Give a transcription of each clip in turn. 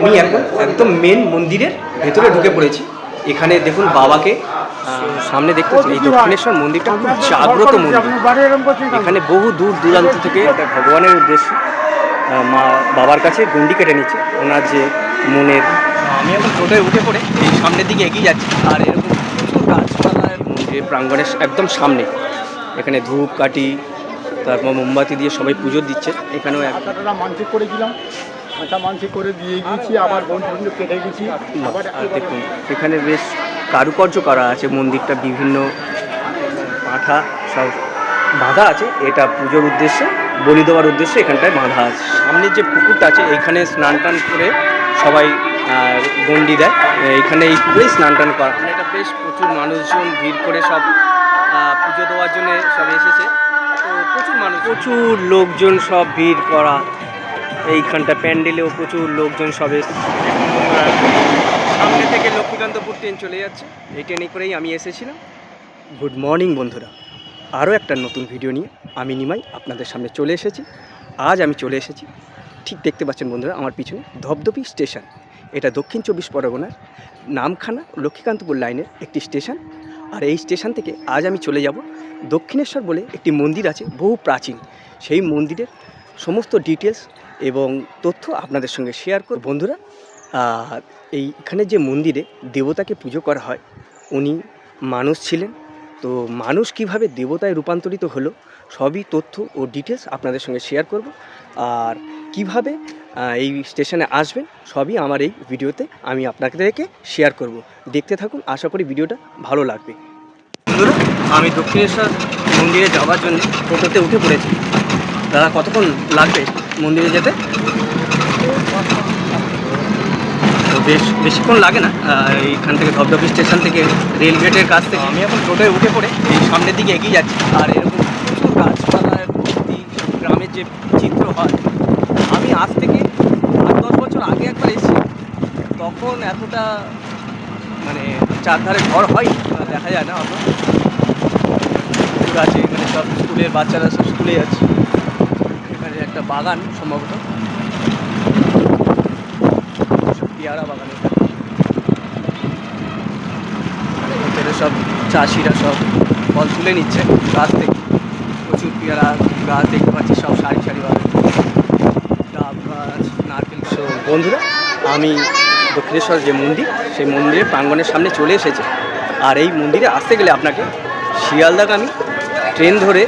আমি এখন একদম মেন মন্দিরের ভেতরে ঢুকে পড়েছি। এখানে দেখুন বাবাকে সামনে দেখতে পাচ্ছি। এই দক্ষিণেশ্বর মন্দিরটা খুব জাগ্রত মন্দির। এখানে বহু দূর দূরান্ত থেকে ভগবানের উদ্দেশ্যে মা বাবার কাছে গন্ডি কেটে নিচ্ছে ওনার যে মনের। আমি এখন টোটোয় উঠে পড়ে এই সামনের দিকে এগিয়ে যাচ্ছি। আর এরকম প্রচুর গাছপালা মন্দিরের প্রাঙ্গণের একদম সামনে। এখানে ধূপ কাঠি তারপর মোমবাতি দিয়ে সবাই পুজো দিচ্ছে। এখানেও একটা মানসিক করেছিলাম, আচ্ছা মানসিক করে দিয়ে গিয়েছি, আবার বন্ধু কেটে গেছি। দেখুন এখানে বেশ কারুকার্য করা আছে। মন্দিরটা বিভিন্ন পাঁঠা সব বাঁধা আছে। এটা পুজোর উদ্দেশ্যে, বলি দেওয়ার উদ্দেশ্যে এখানটায় বাঁধা আছে। সামনের যে পুকুরটা আছে এইখানে স্নান টান করে সবাই গন্ডি দেয়। এইখানে এই পুকুরেই স্নান টান করা। এটা বেশ প্রচুর মানুষজন ভিড় করে সব পুজো দেওয়ার জন্য সব এসেছে। তো প্রচুর মানুষ, প্রচুর লোকজন সব ভিড় করা। এইখানটা প্যান্ডেলেও প্রচুর লোকজন সব এসেছে। সামনে থেকে লক্ষ্মীকান্তপুর ট্রেন চলে যাচ্ছে। এই ট্রেনে করেই আমি এসেছিলাম। গুড মর্নিং বন্ধুরা, আরও একটা নতুন ভিডিও নিয়ে আমি নিমাই আপনাদের সামনে চলে এসেছি। আজ আমি চলে এসেছি, ঠিক দেখতে পাচ্ছেন বন্ধুরা আমার পিছনে, ধপধপি স্টেশন। এটা দক্ষিণ 24 পরগনার নামখানা লক্ষ্মীকান্তপুর লাইনের একটি স্টেশন। আর এই স্টেশন থেকে আজ আমি চলে যাব দক্ষিণেশ্বর বলে একটি মন্দির আছে, বহু প্রাচীন। সেই মন্দিরের সমস্ত ডিটেলস এবং তথ্য আপনাদের সঙ্গে শেয়ার করব বন্ধুরা। এইখানে যে মন্দিরে দেবতাকে পুজো করা হয়, উনি মানুষ ছিলেন। তো মানুষ কিভাবে দেবতায় রূপান্তরিত হলো সবই তথ্য ও ডিটেলস আপনাদের সঙ্গে শেয়ার করব। আর কিভাবে এই স্টেশনে আসবেন সবই আমার এই ভিডিওতে আমি আপনাদেরকে শেয়ার করব। দেখতে থাকুন, আশা করি ভিডিওটা ভালো লাগবে। বন্ধুরা, আমি দক্ষিণেশ্বর মন্দিরে যাওয়ার জন্য টোটোতে উঠে পড়েছি। দাদা কতক্ষণ লাগবে মন্দিরে যেতে? তো বেশিক্ষণ লাগে না। এইখান থেকে ধপধপি স্টেশন থেকে রেল গেটের কাছ থেকে আমি এখন টোটোয় উঠে পড়ে এই সামনের দিকে এগিয়ে যাচ্ছি। আর এরকম প্রচুর গাছপালার ভর্তি গ্রামের যে চিত্র হয়, আমি আজ থেকে 8-10 বছর আগে একবার এসেছি। তখন এতটা মানে চারধারে ঘর হয় দেখা যায় না অত। পুকুর আছে এখানে, সব স্কুলের বাচ্চারা সব স্কুলে যাচ্ছে। এখানে একটা বাগান সম্ভবত, পেয়ারা বাগান। এখানে সব চাষিরা সব ফল তুলে নিচ্ছে গাছ থেকে। প্রচুর পেয়ারা গাছ দেখতে পাচ্ছি, সব সারি সারিভাবে ডাব গাছ, নারকেল গাছ। বন্ধুরা, আমি দক্ষিণেশ্বর যে মন্দির, সেই মন্দিরের প্রাঙ্গণের সামনে চলে এসেছে। আর এই মন্দিরে আসতে গেলে আপনাকে শিয়ালদাগামী ট্রেন ধরে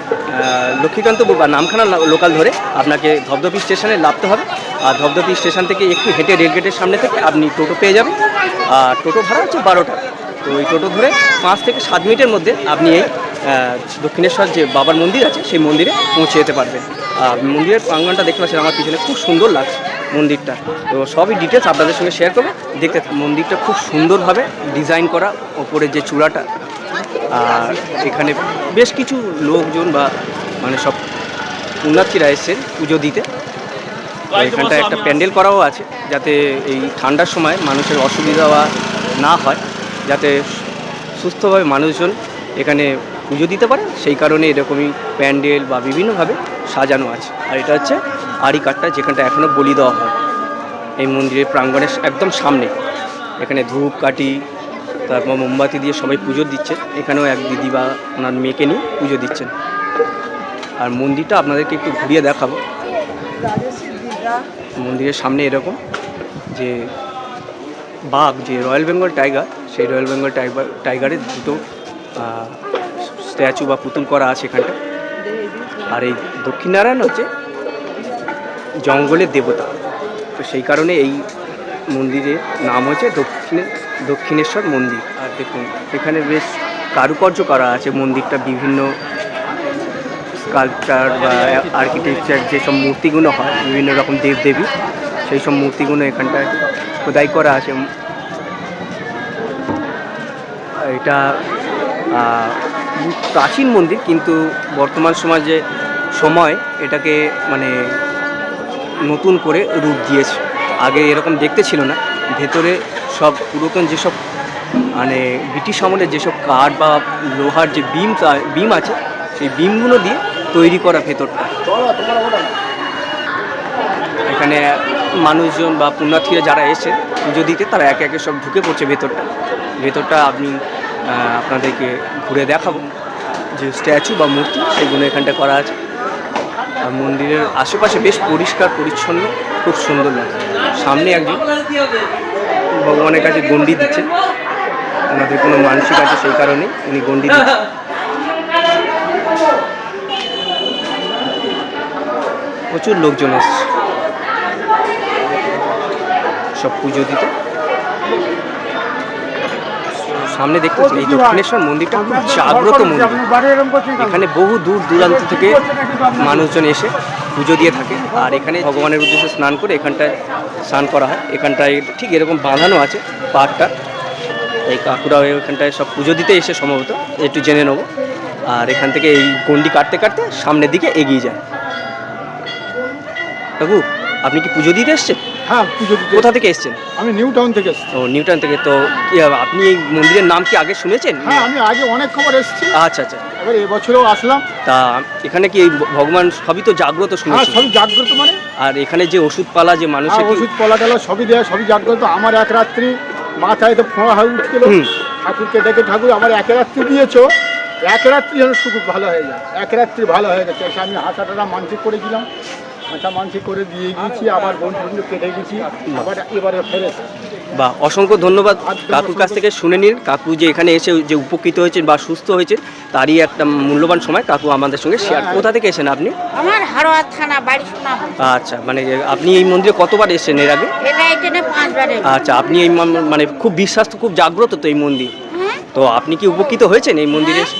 লক্ষ্মীকান্তপুর বা নামখানা লোকাল ধরে আপনাকে ধপধপি স্টেশনে নামতে হবে। আর ধপধপি স্টেশন থেকে একটু হেঁটে রেলগেটের সামনে থেকে আপনি টোটো পেয়ে যাবেন। আর টোটো ভাড়া হচ্ছে 12 টাকা। তো ওই টোটো ধরে 5 থেকে 7 মিনিটের মধ্যে আপনি এই দক্ষিণেশ্বর যে বাবার মন্দির আছে সেই মন্দিরে পৌঁছে যেতে পারবেন। আর মন্দিরের প্রাঙ্গণটা দেখতে পাচ্ছেন আমার পিছনে, খুব সুন্দর লাগছে মন্দিরটা। তো সবই ডিটেলস আপনাদের সঙ্গে শেয়ার করবো। দেখতে মন্দিরটা খুব সুন্দরভাবে ডিজাইন করা, ওপরে যে চূড়াটা। আর এখানে বেশ কিছু লোকজন বা মানে সব পুণ্যার্থীরা এসেছেন পুজো দিতে। এখানটায় একটা প্যান্ডেল করাও আছে, যাতে এই ঠান্ডার সময় মানুষের অসুবিধা না হয়, যাতে সুস্থভাবে মানুষজন এখানে পুজো দিতে পারে, সেই কারণে এরকমই প্যান্ডেল বা বিভিন্নভাবে সাজানো আছে। আর এটা হচ্ছে আড়িকাঠটা, যেখানটা এখনও বলি দেওয়া হয় এই মন্দিরের প্রাঙ্গণের একদম সামনে। এখানে ধূপ কাঠি তারপর মোমবাতি দিয়ে সবাই পুজো দিচ্ছে। এখানেও এক দিদি বা ওনার মেয়েকে নিয়ে পুজো দিচ্ছেন। আর মন্দিরটা আপনাদেরকে একটু ঘুরিয়ে দেখাবো। মন্দিরের সামনে এরকম যে বাঘ, যে রয়্যাল বেঙ্গল টাইগার, সেই রয়্যাল বেঙ্গল টাইগারের দুটো স্ট্যাচু বা পুতুল করা আছে এখানটা। আর এই দক্ষিণনারায়ণ হচ্ছে জঙ্গলের দেবতা, তো সেই কারণে এই মন্দিরের নাম হচ্ছে দক্ষিণেশ্বর মন্দির। আর দেখুন এখানে বেশ কারুকার্য করা আছে মন্দিরটা, বিভিন্ন স্কাল্পচার বা আর্কিটেকচার যেসব মূর্তিগুলো হয়, বিভিন্ন রকম দেবদেবী, সেই সব মূর্তিগুলো এখানটায় খোদাই করা আছে। এটা প্রাচীন মন্দির, কিন্তু বর্তমান সময় এটাকে মানে নতুন করে রূপ দিয়েছে। আগে এরকম দেখতে ছিল না। ভেতরে সব পুরাতন যেসব মানে ব্রিটিশ আমলের যেসব কাঠ বা লোহার যে বিম আছে, সেই বিমগুলো দিয়ে তৈরি করা ভেতরটা। এখানে মানুষজন বা পুণ্যার্থীরা যারা এসে পুজো দিতে তারা একে একে সব ঢুকে পড়ছে ভেতরটা আমি আপনাদেরকে ঘুরে দেখাবো। যে স্ট্যাচু বা মূর্তি সেগুলো এখানটা করা আছে। আর মন্দিরের আশেপাশে বেশ পরিষ্কার পরিচ্ছন্ন, খুব সুন্দর লাগে। সামনে একজন ভগবানের কাছে গণ্ডি দিচ্ছেন, ওনাদের কোনো মানসিক আছে সেই কারণে উনি গণ্ডি দিচ্ছেন। প্রচুর লোকজন এসছে সব পুজো দিতে। সামনে দেখতে পাচ্ছেন এই দক্ষিণেশ্বর মন্দিরটা খুব জাগ্রত মন্দির। এখানে বহু দূর দূরান্ত থেকে মানুষজন এসে পুজো দিয়ে থাকে। আর এখানে ভগবানের উদ্দেশ্যে স্নান করে এখানটায় স্নান করা হয়। এখানটায় ঠিক এরকম বাঁধানো আছে পাহাড়টা। এই কাকুরা এখানটায় সব পুজো দিতে এসে সম্ভবত একটু জেনে নেবো। আর এখান থেকে এই গণ্ডি কাটতে কাটতে সামনের দিকে এগিয়ে যায়। কাকু, আপনি কি পুজো দিতে এসছেন? হ্যাঁ, পুজো দিতে। কোথা থেকে এসছেন? আমি নিউ টাউন থেকে এসেছি। ও, নিউ টাউন থেকে। তো আপনি এই মন্দিরের নাম কি আগে শুনেছেন? হ্যাঁ, আমি আগে অনেক খবর এসেছি। আচ্ছা আচ্ছা। এবার এবছরেও আসলাম। তা এখানে কি এই ভগবান সবই তো জাগ্রত হ্যাঁ, শুনেছি? সবই জাগ্রত মানে। আর এখানে যে ওষুধপালা যে মানুষের কি ওষুধ পলা টলা সবই দেয়, সবই জাগ্রত। আমার এক রাত্রি মাথায় তো ফোঁড়া হয়ে উঠছিল। ঠাকুরকে ডেকে, ঠাকুর আমার এক রাত্রি দিয়েছো, এক রাত্রি যেন শুধু ভালো হয়ে যায়। এক রাত্রি ভালো হয়ে গেছে। এসে আমি হাঁটাটা মানসিক করেছিলাম, হাঁটা মানসিক করে দিয়ে গিয়েছি। আবার বন্ধু কেটে গেছি, আবার এবারে ফেরেছে। বা অসংখ্য ধন্যবাদ কাকুর কাছ থেকে শুনে নিন। কাকু যে এখানে এসে যে উপকৃত হয়েছেন বা সুস্থ হয়েছেন তারই একটা মূল্যবান সময় কাকু আমাদের সঙ্গে শেয়ার। কোথা থেকে এসেছেন আপনি? আমার হারোয়া থানা, বাড়ি সোনাপুর। আচ্ছা, মানে আপনি এই মন্দিরে কতবার এসেছেন এর আগে? এটা 5 বার। আচ্ছা, আপনি এই মানে খুব বিশ্বাস তো, খুব জাগ্রত তো এই মন্দির। হ্যাঁ। তো আপনি কি উপকৃত হয়েছেন এই মন্দিরে এসে?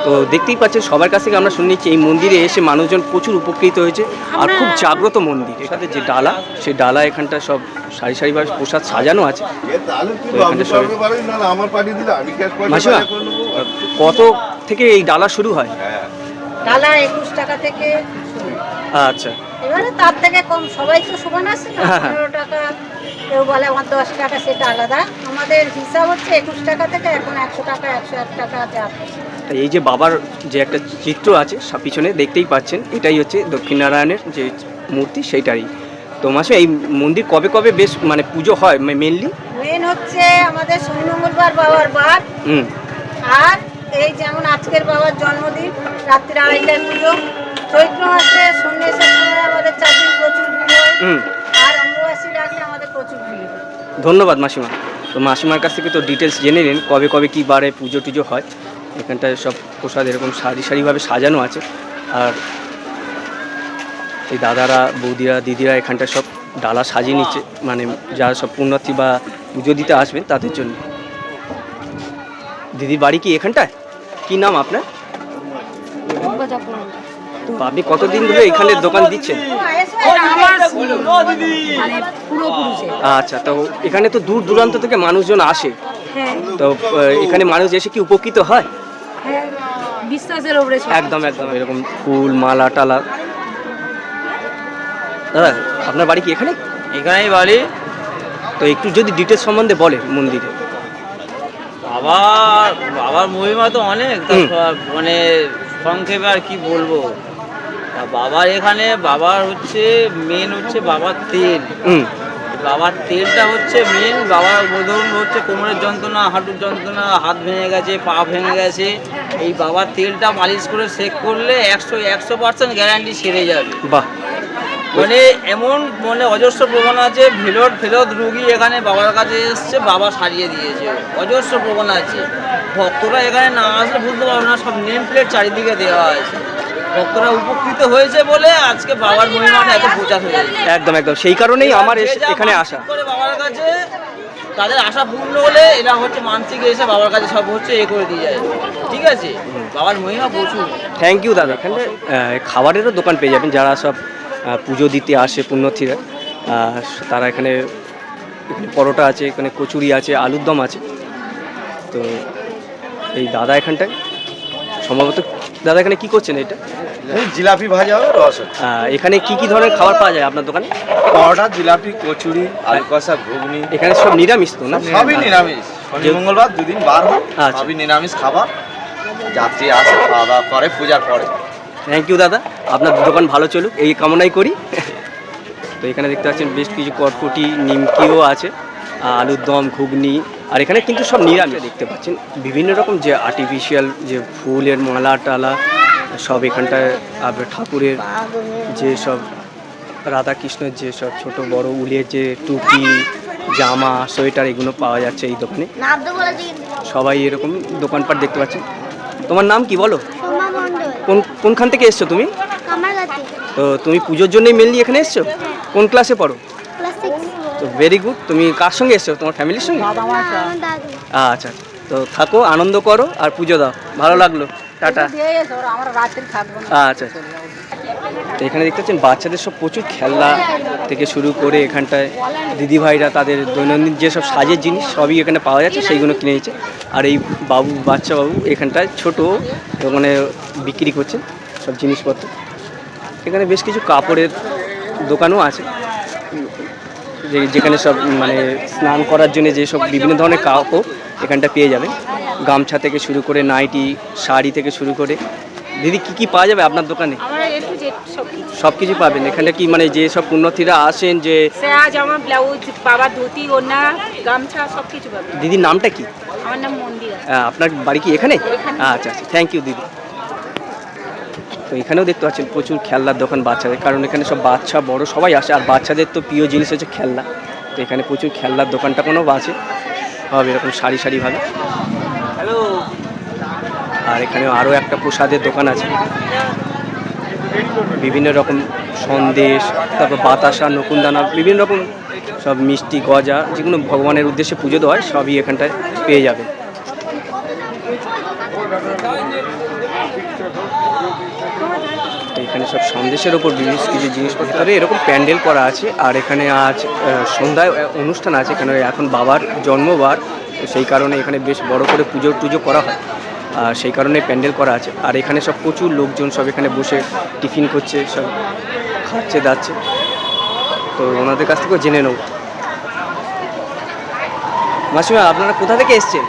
তো দেখতেই পাচ্ছেন সবার কাছ থেকে আমরা শুনেছি এই মন্দিরে এসে মানুষজন প্রচুর উপকৃত হয়েছে। আর খুব জাগ্রত মন্দির। এখানে যে ডালা, সেই ডালা এখানটা সব সারি সারিভাবে প্রসাদ সাজানো আছে। তো এখানে সব মাসিমা, কত থেকে এই ডালা শুরু হয়? ডালা 21 টাকা থেকে। আচ্ছা, এবারে তার থেকে কম, সবাই তো সমান আছে না। হ্যাঁ, হ্যাঁ। 15 টাকা, কেউ বলে আমার 10 টাকা, সেটা আলাদা। আমাদের হিসাব হচ্ছে 21 টাকা থেকে এখন 100 টাকা, 101 টাকা যা। এই যে বাবার যে একটা চিত্র আছে পিছনে দেখতেই পাচ্ছেন, এটাই হচ্ছে দক্ষিণনারায়ণের যে মূর্তি, সেইটারই। তো মাসে এই মন্দির কবে কবে বেশ মানে পুজো হয় মেনলি? মেন হচ্ছে আমাদের শনি মঙ্গলবার বাবার বার। আর এই যেমন আজকের বাবার জন্মদিন, রাত্রি 2:30টায় পুজো। চৈত্র মাসে সন্ন্যাসের সময় আমাদের চাকরি প্রচুর ভিড় হয়। আর অম্বুবাসী রাখলে আমাদের প্রচুর ভিড় হয়। ধন্যবাদ মাসিমা। তো মাসিমার কাছ থেকে তো ডিটেলস জেনে নিন কবে কবে কী বারে পুজো টুজো হয়। এখানটায় সব প্রসাদ এরকম সারি সারিভাবে সাজানো আছে। আর এই দাদারা, বৌদিরা, দিদিরা এখানটায় সব ডালা সাজিয়ে নিচ্ছে, মানে যারা সব পুণ্যার্থী বা পুজো দিতে আসবেন তাদের জন্য। দিদির বাড়ি কি এখানটায়? কি নাম আপনার? তো আপনি কতদিন ধরে এখানে দোকান দিচ্ছেন? আচ্ছা, তো এখানে তো দূর দূরান্ত থেকে মানুষজন আসে। তো এখানে মানুষ এসে কি উপকৃত হয়? বিশ্বাসের উপরে একদম একদম। এরকম ফুল মালা টালা। দাদা, আপনার বাড়ি কি এখানে? এখানেই বাড়ি। তো একটু যদি ডিটেলস সম্বন্ধে বলে মন্দিরে। বাবার মহিমা তো অনেক, মানে সংক্ষেপে আর কি বলবো। বাবার এখানে বাবার হচ্ছে মেন হচ্ছে বাবার তেল। বাবার তেলটা হচ্ছে মেন। বাবার ধরুন হচ্ছে কোমরের যন্ত্রণা, হাঁটুর যন্ত্রণা, হাত ভেঙে গেছে, পা ভেঙে গেছে, এই বাবার তেলটা মালিশ করে সেক করলে 100% গ্যারান্টি সেরে যাবে। বাহ। মানে এমন মানে অজস্র প্রমাণ আছে। ফেরত রুগী এখানে বাবার কাছে এসছে, বাবা সারিয়ে দিয়েছে। অজস্র প্রমাণ আছে। ভক্তরা এখানে না আসলে বুঝতে পারবে না, সব নেম প্লেট চারিদিকে দেওয়া আছে। ভক্তরা উপকৃত হয়েছে বলে আজকে বাবার মহিমাটা এত প্রচার হয়ে যাচ্ছে। একদম একদম, সেই কারণেই আমার এখানে আসা। করে বাবার কাছে তাদের আশা পূর্ণ হলে এরা হচ্ছে মানসিক এসে বাবার কাছে সব হচ্ছে করে দিয়ে যায়। ঠিক আছে, বাবার মহিমা প্রচুর। থ্যাংক ইউ দাদা। এখানে খাবারেরও দোকান পেয়ে যাবেন। যারা সব পুজো দিতে আসে পুণ্যার্থীরা, তারা এখানে পরোটা আছে, এখানে কচুরি আছে, আলুর দম আছে। তো এই দাদা এখানটায় সম্ভবত, দাদা এখানে কি করছেন? এটা জিলাপি ভাজা হবে, রস। এখানে কি কি ধরনের খাবার পাওয়া যায় আপনার দোকানে? পরোটা, জিলাপি, কচুরি, আলু কষা, ঘুগনি। এখানে সব নিরামিষ তো না? সবই নিরামিষ। শনি মঙ্গলবার দুদিন বার হয়, আচ্ছা। সবই নিরামিষ খাবার। যাত্রী আসে, খাওয়া দাওয়া করে, পূজার পরে। থ্যাংক ইউ দাদা, আপনার দোকান ভালো চলুক এই কামনাই করি। তো এখানে দেখতে পাচ্ছেন বেশ কিছু কটকটি নিমকিও আছে, আলুর দম, ঘুগনি, আর এখানে কিন্তু সব নিরামিষ দেখতে পাচ্ছেন। বিভিন্ন রকম যে আর্টিফিশিয়াল যে ফুলের মালা টালা সব এখানটায়, আপনার ঠাকুরের যে সব রাধাকৃষ্ণের যে সব ছোট বড় উলের যে টুপি, জামা, সোয়েটার এগুলো পাওয়া যাচ্ছে এই দোকানে। সবাই এরকম দোকানপাট দেখতে পাচ্ছেন। তোমার নাম কি বলো? কোনখান থেকে এসছো তুমি? তো তুমি পুজোর জন্যই মেনলি এখানে এসছো? কোন ক্লাসে পড়ো? তো ভেরি গুড। তুমি কার সঙ্গে এসছো? তোমার ফ্যামিলির সঙ্গে? আচ্ছা আচ্ছা, তো থাকো, আনন্দ করো আর পুজো দাও। ভালো লাগলো, টাটা। আচ্ছা আচ্ছা। তো এখানে দেখতে পাচ্ছেন বাচ্চাদের সব প্রচুর খেলনা থেকে শুরু করে এখানটায় দিদিভাইরা তাদের দৈনন্দিন যেসব সাজের জিনিস সবই এখানে পাওয়া যাচ্ছে, সেইগুলো কিনে নিচ্ছে। আর এই বাচ্চা বাবু এখানটায় ছোটো মানে বিক্রি করছেন সব জিনিসপত্র। এখানে বেশ কিছু কাপড়ের দোকানও আছে, যেখানে সব মানে স্নান করার জন্য যেসব বিভিন্ন ধরনের কাপড় এখানটা পেয়ে যাবেন। গামছা থেকে শুরু করে নাইটি, শাড়ি থেকে শুরু করে। দিদি কি কি পাওয়া যাবে আপনার দোকানে? সব কিছু পাবেন এখানে। কি মানে যে সব পুণ্যার্থীরা আসেন, যে জামা, ব্লাউজ, বাবার ধুতি, ওড়না, গামছা সব কিছু পাবেন। দিদির নামটা কি? আমার নাম মন্দিরা। আপনার বাড়ি কি এখানে? আচ্ছা আচ্ছা, থ্যাংক ইউ দিদি। তো এখানেও দেখতে পাচ্ছেন প্রচুর খেলনার দোকান বাচ্চাদের, কারণ এখানে সব বাচ্চা বড় সবাই আসে, আর বাচ্চাদের তো প্রিয় জিনিস হচ্ছে খেলনা। তো এখানে প্রচুর খেলনার দোকানটা কোনো আছে সব এরকম সারি সারিভাবে। হ্যালো। আর এখানে আরও একটা প্রসাদের দোকান আছে, বিভিন্ন রকম সন্দেশ, তারপর বাতাসা, নকুনদানা, বিভিন্ন রকম সব মিষ্টি, গজা, যেগুলো ভগবানের উদ্দেশ্যে পুজো দেওয়া হয় সবই এখানটায় পেয়ে যাবে। তো এখানে সব সন্দেশের ওপর বিভিন্ন কিছু জিনিসপত্র এরকম প্যান্ডেল করা আছে। আর এখানে আজ সন্ধ্যায় অনুষ্ঠান আছে, এখানে এখন বাবার জন্মবার, তো সেই কারণে এখানে বেশ বড় করে পুজো করা হয়, আর সেই কারণে প্যান্ডেল করা আছে। আর এখানে সব প্রচুর লোকজন সব এখানে বসে টিফিন করছে, সব খাচ্ছে দাচ্ছে। তো ওনাদের কাছ থেকেও জেনে নেব। মাসিমা, আপনারা কোথা থেকে এসছেন?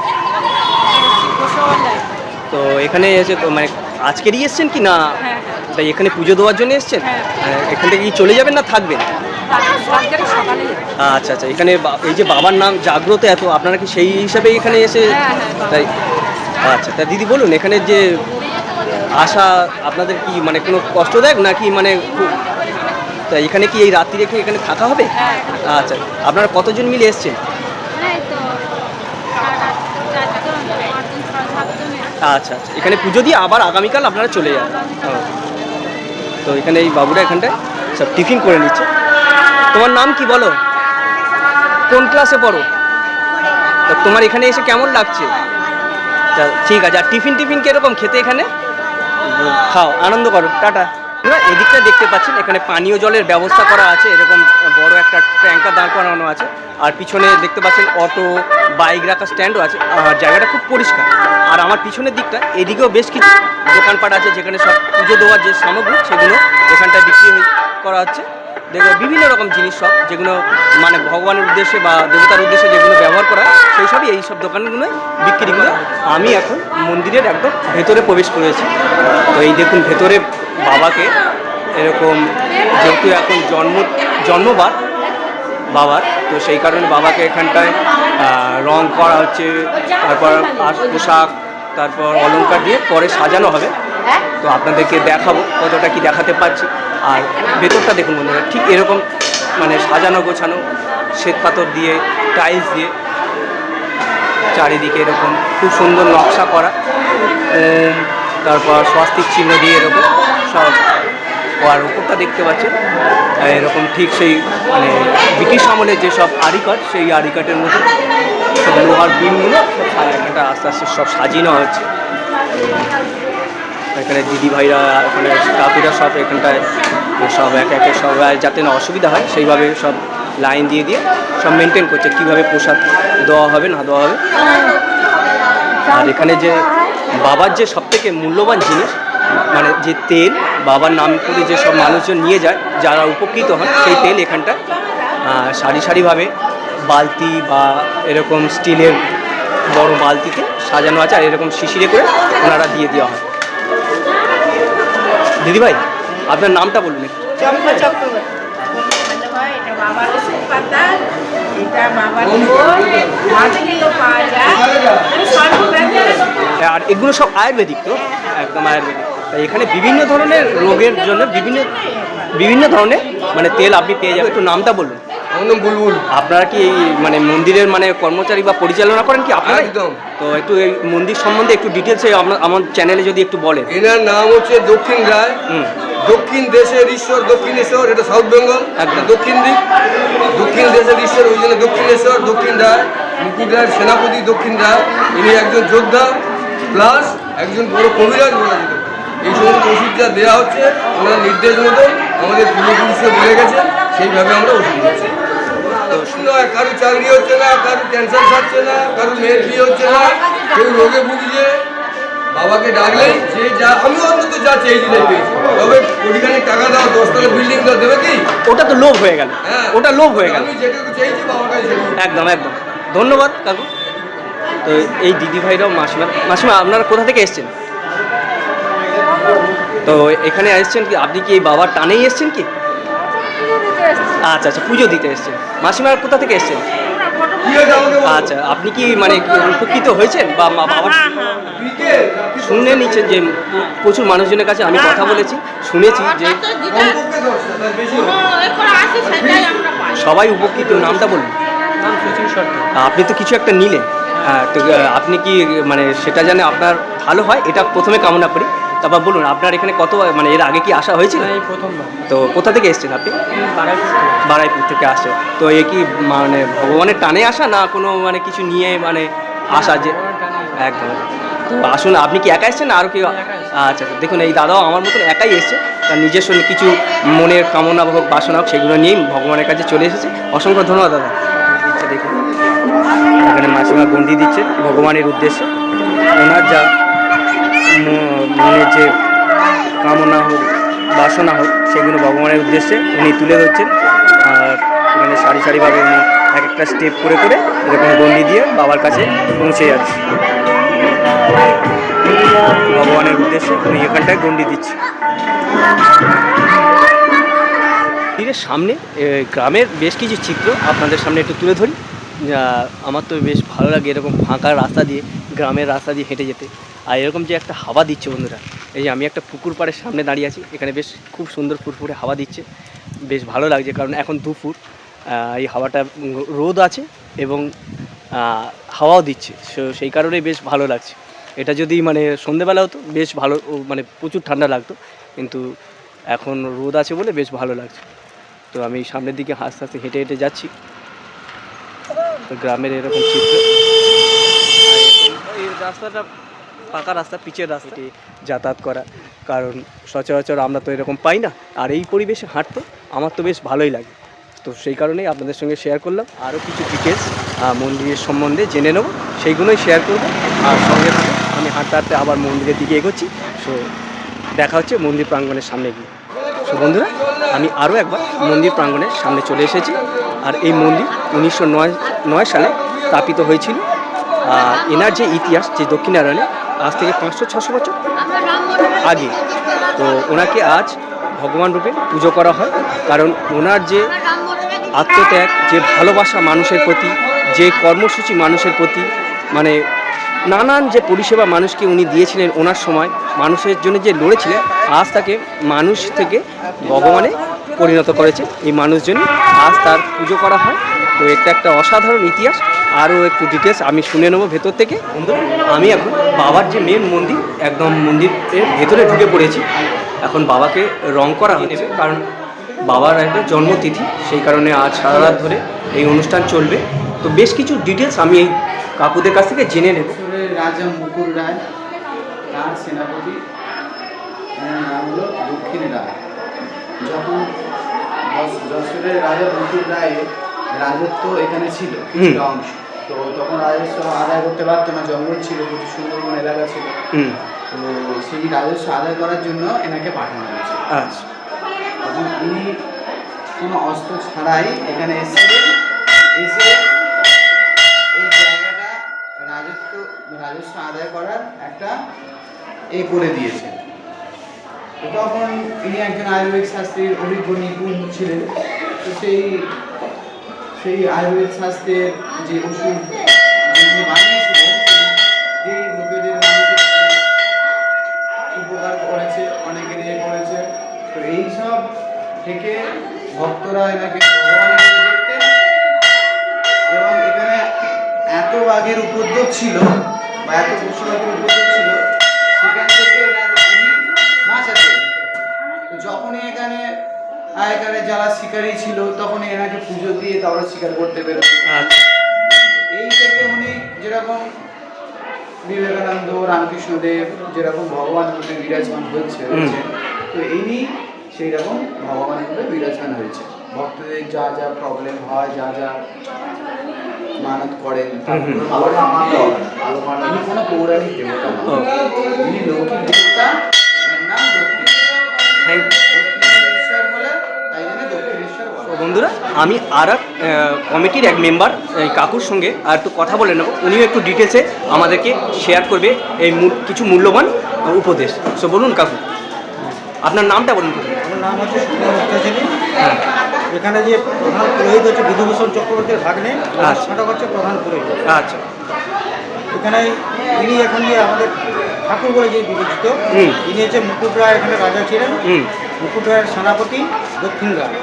তো এখানে এসে মানে আজকেরই এসছেন কি না? তাই এখানে পুজো দেওয়ার জন্য এসছেন? এখান থেকে কি চলে যাবেন না থাকবেন? আচ্ছা আচ্ছা। এখানে এই যে বাবার নাম জাগ্রত এত, আপনারা কি সেই হিসাবে এখানে এসে? তাই আচ্ছা। তা দিদি বলুন, এখানে যে আসা আপনাদের কি মানে কোনো কষ্টদায়ক নাকি মানে তা এখানে কি এই রাত্রি রেখে এখানে থাকা হবে? আচ্ছা। আপনারা কতজন মিলে এসছেন? আচ্ছা আচ্ছা। এখানে পুজো দিয়ে আবার আগামীকাল আপনারা চলে যাবেন। তো এখানে এই বাবুরা এখানটায় সব টিফিন করে নিচ্ছে। তোমার নাম কি বলো? কোন ক্লাসে পড়ো? তা তোমার এখানে এসে কেমন লাগছে? ঠিক আছে। আর টিফিন কীরকম খেতে এখানে? খাও, আনন্দ করো, টাটা। এদিকটা দেখতে পাচ্ছেন এখানে পানীয় জলের ব্যবস্থা করা আছে, এরকম বড় একটা ট্যাঙ্কার দাঁড় করানো আছে। আর পিছনে দেখতে পাচ্ছেন অটো, বাইক রাখার স্ট্যান্ডও আছে, আর জায়গাটা খুব পরিষ্কার। আর আমার পিছনের দিকটা এদিকেও বেশ কিছু দোকানপাট আছে, যেখানে সব পুজো দেওয়ার যে সামগ্রী সেগুলো এখানটায় বিক্রি করা হচ্ছে। দেখবে বিভিন্ন রকম জিনিস সব, যেগুলো মানে ভগবানের উদ্দেশ্যে বা দেবতার উদ্দেশ্যে যেগুলো ব্যবহার করা সেই সবই এই সব দোকানগুলো বিক্রি করে। আমি এখন মন্দিরের একদম ভেতরে প্রবেশ করেছি। তো এই দেখুন ভেতরে বাবাকে এরকম, যেহেতু এখন জন্মবার বাবার, তো সেই কারণে বাবাকে এখানটায় রং করা হচ্ছে, তারপর পোশাক, তারপর অলংকার দিয়ে পরে সাজানো হবে। তো আপনাদেরকে দেখাবো কতটা কি দেখাতে পারছি। আর ভেতরটা দেখুন বন্ধুরা, ঠিক এরকম মানে সাজানো গোছানো, শ্বেত পাথর দিয়ে, টাইলস দিয়ে চারিদিকে এরকম খুব সুন্দর নকশা করা, তারপর স্বাস্তিক চিহ্ন দিয়ে এরকম সব। আর উপরটা দেখতে পাচ্ছেন এরকম ঠিক সেই মানে ব্রিটিশ আমলের যেসব আরিকাট, সেই আরিকাটের মধ্যে সব লোহার বিমগুলো সব এখানটা আস্তে আস্তে সব সাজিয়ে নেওয়া হচ্ছে। এখানে দিদি ভাইরা, এখানে কাকুরা সব এখানটায় সব একে একে সবাই যাতে না অসুবিধা হয় সেইভাবে সব লাইন দিয়ে সব মেনটেন করছে, কীভাবে প্রসাদ দেওয়া হবে না দেওয়া হবে। আর এখানে যে বাবার যে সবথেকে মূল্যবান জিনিস মানে যে তেল, বাবার নাম করে যে সব মানুষজন নিয়ে যায় যারা উপকৃত হন, সেই তেল এখানটা সারি সারিভাবে বালতি বা এরকম স্টিলের বড় বালতিতে সাজানো আছে, আর এরকম শিশিরে করে ওনারা দিয়ে দেওয়া হয়। দিদিভাই, আপনার নামটা বলুন। বাবার ওষুধ পাতা, এটা বাবার ফল, মাছগুলো পাওয়া যায়, সর্বব্যাপী। আর এগুলো সব আয়ুর্বেদিক তো, একদম আয়ুর্বেদিক। তাই এখানে বিভিন্ন ধরনের রোগের জন্য বিভিন্ন ধরনের মানে তেল আপনি পেয়ে যাবেন। একটু নামটা বলুন। আমার নাম বুলবুল। আপনারা কি এই মানে মন্দিরের মানে কর্মচারী বা পরিচালনা করেন কি আপনারা? একদম। তো একটু এই মন্দির সম্বন্ধে একটু ডিটেলসে আমার চ্যানেলে যদি একটু বলেন। এনার নাম হচ্ছে দক্ষিণ রায়। দক্ষিণ দেশের ঈশ্বর দক্ষিণেশ্বর, এটা সাউথ বেঙ্গল, একদম। দক্ষিণ দিক। দক্ষিণ দেশের ঈশ্বর, ওই জন্য দক্ষিণেশ্বর, দক্ষিণ রায়। মুকুট রায়ের সেনাপতি দক্ষিণ রায়। ইনি একজন যোদ্ধা প্লাস একজন বড় কবিরাজ বলা যেতে পারে। এই সমস্ত ওষুধ যা দেওয়া হচ্ছে ওনার নির্দেশ মতো আমাদের পূর্বপুরুষে বলে গেছে, সেইভাবে আমরা ওষুধ দিচ্ছি। নয়, কারো চাকরি হচ্ছে না, কারো ক্যান্সার ছাড়ছে না, কারো মেয়ের বিয়ে হচ্ছে না, কেউ রোগে ভুগছে, বাবাকে ডাকলেই যে যা, আমি অন্তত যা চেয়েছিলাম পেয়েছি। তবে কোটিখানি টাকা দাও, 10 তলা বিল্ডিং দাও, দেবে কি? ওটা তো লোভ হয়ে গেল, হ্যাঁ, ওটা লোভ হয়ে গেল। আমি যেটুকু চেয়েছি বাবার কাছে সেটুকু। একদম একদম, ধন্যবাদ কাকু। তো এই দিদি ভাইরাও মাসিমা আপনারা কোথা থেকে এসছেন? তো এখানে এসছেন কি আপনি কি এই বাবার টানেই এসছেন কি? আচ্ছা আচ্ছা, পুজো দিতে এসছেন। মাসিমা কোথা থেকে এসছেন? কি হয়েছে আমাকে বলো। আচ্ছা, আপনি কি মানে উপকৃত হয়েছেন বা বাবার শুনে নিচ্ছেন যে প্রচুর মানুষজনের কাছে আমি কথা বলেছি, শুনেছি যে কমপক্ষে 10টা, তার বেশি হবে। সবাই উপকৃত। নামটা বলুন। নাম সচিন সরকার। আপনি তো কিছু একটা নিলেন, তো আপনি কি মানে সেটা জানে আপনার ভালো হয় এটা প্রথমে কামনা করি। তারপর বলুন আপনার এখানে কত মানে এর আগে কি আসা হয়েছিল? এই প্রথমবার। তো কোথা থেকে এসছেন আপনি? বারাইপুর থেকে আসে। তো এ কি মানে ভগবানের টানে আসা না কোনো মানে কিছু নিয়ে মানে আসা? যে একদম। তো আসুন, আপনি কি একা এসছেন না আরও কি? আচ্ছা, দেখুন এই দাদাও আমার মতন একাই এসছে, তার নিজস্ব কিছু মনের কামনা হোক বাসনা হোক সেগুলো নিয়েই ভগবানের কাছে চলে এসেছে। অসংখ্য ধন্যবাদ দাদা। আচ্ছা, দেখুন এখানে মাসিমা গন্ডি দিচ্ছে ভগবানের উদ্দেশ্যে। ওনার যা মনের যে কামনা হোক বাসনা হোক সেগুলো ভগবানের উদ্দেশ্যে উনি তুলে ধরছেন। আর এখানে সারি সারিভাবে উনি এক একটা স্টেপ করে করে এরকম গন্ডি দিয়ে বাবার কাছে পৌঁছে যাচ্ছে। ভগবানের উদ্দেশ্যে উনি এখানটায় গন্ডি দিচ্ছে। মন্দিরের সামনে গ্রামের বেশ কিছু চিত্র আপনাদের সামনে একটু তুলে ধরি। আমার তো বেশ ভালো লাগে এরকম ফাঁকা রাস্তা দিয়ে, গ্রামের রাস্তা দিয়ে হেঁটে যেতে। আর এরকম যে একটা হাওয়া দিচ্ছে বন্ধুরা, এই যে আমি একটা পুকুর পাড়ের সামনে দাঁড়িয়ে আছি, এখানে বেশ খুব সুন্দর ফুরফুরে হাওয়া দিচ্ছে, বেশ ভালো লাগছে। কারণ এখন দুপুর, এই হাওয়াটা রোদ আছে এবং হাওয়াও দিচ্ছে, সেই কারণেই বেশ ভালো লাগছে। এটা যদি মানে সন্ধেবেলা হতো বেশ ভালো, মানে প্রচুর ঠান্ডা লাগতো, কিন্তু এখন রোদ আছে বলে বেশ ভালো লাগছে। তো আমি সামনের দিকে আস্তে আস্তে হেঁটে হেঁটে যাচ্ছি। তো গ্রামের এরকম চিত্র। এই রাস্তাটা পাকা রাস্তা, পিচের রাস্তাটি যাতায়াত করা, কারণ সচরাচর আমরা তো এরকম পাই না। আর এই পরিবেশে হাঁটতে আমার তো বেশ ভালোই লাগে। তো সেই কারণেই আপনাদের সঙ্গে শেয়ার করলাম। আরও কিছু ডিটেলস মন্দিরের সম্বন্ধে জেনে নেব, সেইগুলোই শেয়ার করব। আর সঙ্গে থাকুন, আমি হাঁটতে হাঁটতে আবার মন্দিরের দিকে এগোচ্ছি। সো দেখা হচ্ছে মন্দির প্রাঙ্গণের সামনে গিয়ে। সো বন্ধুরা, আমি আরও একবার মন্দির প্রাঙ্গণের সামনে চলে এসেছি। আর এই মন্দির 1909 সালে স্থাপিত হয়েছিল। আর এনার যে ইতিহাস, যে দক্ষিণারায়ণে আজ থেকে 500-600 বছর আগে, তো ওনাকে আজ ভগবান রূপে পুজো করা হয়। কারণ ওনার যে আত্মত্যাগ, যে ভালোবাসা মানুষের প্রতি, যে কর্মসূচি মানুষের প্রতি, মানে নানান যে পরিষেবা মানুষকে উনি দিয়েছিলেন ওনার সময়, মানুষের জন্য যে লড়েছিলেন, আজ তাকে মানুষ থেকে ভগবানে পরিণত করেছে। এই মানুষজনই আজ তার পুজো করা হয়। তো এটা একটা অসাধারণ ইতিহাস। আরও একটু ডিটেলস আমি শুনে নেবো ভেতর থেকে। বন্ধু, আমি এখন বাবার যে মেন মন্দির, একদম মন্দিরের ভেতরে ঢুকে পড়েছি। এখন বাবাকে রং করা হচ্ছে, কারণ বাবার একটা জন্মতিথি, সেই কারণে আজ সারা রাত ধরে এই অনুষ্ঠান চলবে। তো বেশ কিছু ডিটেলস আমি এই কাকুদের কাছ থেকে জেনে নেব। রাজা মুকুট রায়, তার সেনাপতি, এর নাম হলো দক্ষিণ রায়। যখন যশোরের রাজা মুকুট রায়ের রাজত্ব এখানে ছিল কিছুটা অংশ, তো তখন রাজস্ব আদায় করতে পারতো না, জঙ্গল ছিল, প্রচুর সুন্দরবন এলাকা ছিল। তো সেই রাজস্ব আদায় করার জন্য এনাকে পাঠানো হয়েছে। আচ্ছা, তখন ইনি কোনো অস্ত্র ছাড়াই এখানে এসেছিলেন, এসে এই জায়গাটা রাজস্ব আদায় করার একটা করে দিয়েছেন। তো তখন ইনি একজন আয়ুর্বেদিক শাস্ত্রীর অভিজ্ঞ নিপুণ ছিলেন। তো সেই সেই আয়ুর্বেদ শাস্ত্রের যে ওষুধ যিনি বানিয়েছিলেন সেই লোকেদের মানুষের উপকার করেছে, অনেকের ইয়ে করেছে। তো এইসব থেকে ভক্তরা এনাকে ভগবান হিসেবে দেখতেন এবং এখানে এত বাঘের উপদ্রব ছিল বা এত পশু পাখির উপদ্রব ছিল, সেখান থেকে উনি বাঁচাতেন। তো যখনই এখানে আগেকারে যারা শিকারী ছিল তখনই এনাকে পুজো দিয়ে তারপরে শিকার করতে বেরোত। আচ্ছা এই থেকে উনি যেরকম বিবেকানন্দ, রামকৃষ্ণদেব যেরকম ভগবান রূপে বিরাজমান হয়েছে, তো ইনি সেই রকম ভগবান রূপে বিরাজমান হয়েছে। ভক্তদের যা যা প্রবলেম হয়, যা যা মানত করেন, ভালো মানতে হবে না, ভালো মানতে ইনি কোনো পৌরাণিক দেবতা না, ইনি লৌকিক দেবতা, এর নাম দক্ষিণ। থ্যাংক দক্ষিণেশ্বর বলে, তাই জন্য দক্ষিণেশ্বর বলে। তো বন্ধুরা, আমি আর কমিটির এক মেম্বার এই কাকুর সঙ্গে আর একটু কথা বলে নেব। উনিও একটু ডিটেলসে আমাদেরকে শেয়ার করবে এই কিছু মূল্যবান উপদেশ। সো বলুন কাকু, আপনার নামটা বলুন। আমার নাম হচ্ছে সুকুমার মুখার্জি। হ্যাঁ এখানে যে প্রধান পুরোহিত হচ্ছে বিধুভূষণ চক্রবর্তীর ভাগ্নে, সেটা হচ্ছে প্রধান পুরোহিত। আচ্ছা এখানে ইনি এখন যে আমাদের ঠাকুর বলে যে বিবেচিত, ইনি হচ্ছে মুকুট রায় এখানে রাজা ছিলেন। মুকুট রায়ের সেনাপতি দক্ষিণ রায়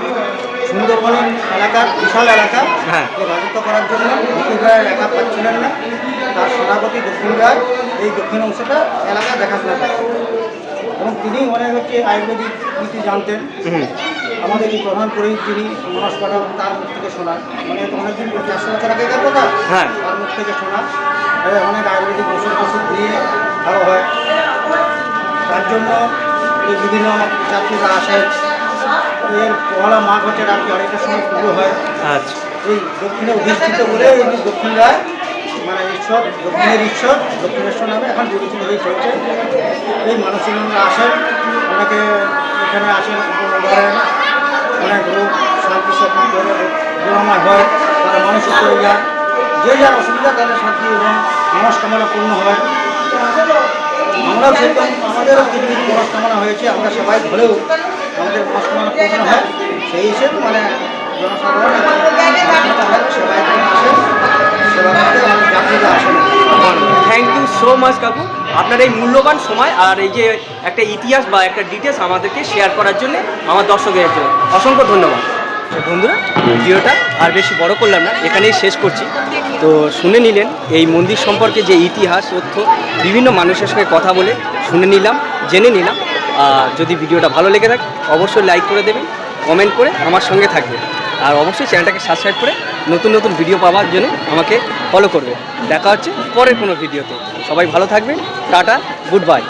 সুন্দরবনের এলাকার বিশাল এলাকা রাজত্ব করার জন্য মুকুট রায়ের একা পাচ্ছিলেন না, তার সেনাপতি দক্ষিণ রায় এই দক্ষিণ অংশটা এলাকা দেখাশোনা করতেন এবং তিনি অনেক হচ্ছে আয়ুর্বেদিক নীতি জানতেন। আমাদের এই প্রধান পুরোহিত যিনি মনস পাঠক, তার মুখ থেকে শোনা, মানে অনেকদিন 400 বছর আগেকার কথা, তার মুখ থেকে শোনা অনেক আয়ুর্বেদিক ওষুধ দিয়ে ভালো হয়। তার জন্য এই বিভিন্ন যাত্রীরা আসেন। এর পহলা মাঘ হচ্ছে রাত্রি 2:30টার সময় পুজো হয়। আচ্ছা এই দক্ষিণে অধিষ্ঠিত বলে এই দক্ষিণ রায় মানে ঈশ্বর, দক্ষিণের ঈশ্বর, দক্ষিণেশ্বর নামে এখন বিবেচিত হয়ে চলছে। এই মানুষজনরা আসেন, অনেকে এখানে আসেন, ধরেন অনেক রোগ শান্তি স্বপ্ন করে গুণাময় হয়, তারা মানসিক করে যায়, যে যার অসুবিধা তাদের শান্তি এবং মনস্কামনা পূর্ণ হয়। আমরাও সেরকম আমাদেরও কিছু কিছু মনস্কামনা হয়েছে, আমরা সবাই ধরেও আমাদের মনস্কামনা পূর্ণ হয়। সেই হিসেবে মানে জনসাধারণ সবাই আসেন, সেবা করতে অনেক যাত্রীরা আসেন। থ্যাংক ইউ সো মাচ কাকু, আপনার এই মূল্যবান সময় আর এই যে একটা ইতিহাস বা একটা ডিটেলস আমাদেরকে শেয়ার করার জন্য আমার দর্শকদের জন্য অসংখ্য ধন্যবাদ। তো বন্ধুরা, ভিডিওটা আর বেশি বড় করলাম না, এখানেই শেষ করছি। তো শুনে নিলেন এই মন্দির সম্পর্কে যে ইতিহাস তথ্য, বিভিন্ন মানুষের সঙ্গে কথা বলে শুনে নিলাম, জেনে নিলাম। আর যদি ভিডিওটা ভালো লেগে থাকে অবশ্যই লাইক করে দেবেন, কমেন্ট করে আমার সঙ্গে থাকবেন, আর অবশ্যই চ্যানেলটাকে সাবস্ক্রাইব করে নতুন নতুন ভিডিও পাওয়ার জন্য আমাকে ফলো করবে। দেখা হচ্ছে পরের কোনো ভিডিওতে। সবাই ভালো থাকবেন, টাটা, গুড বাই।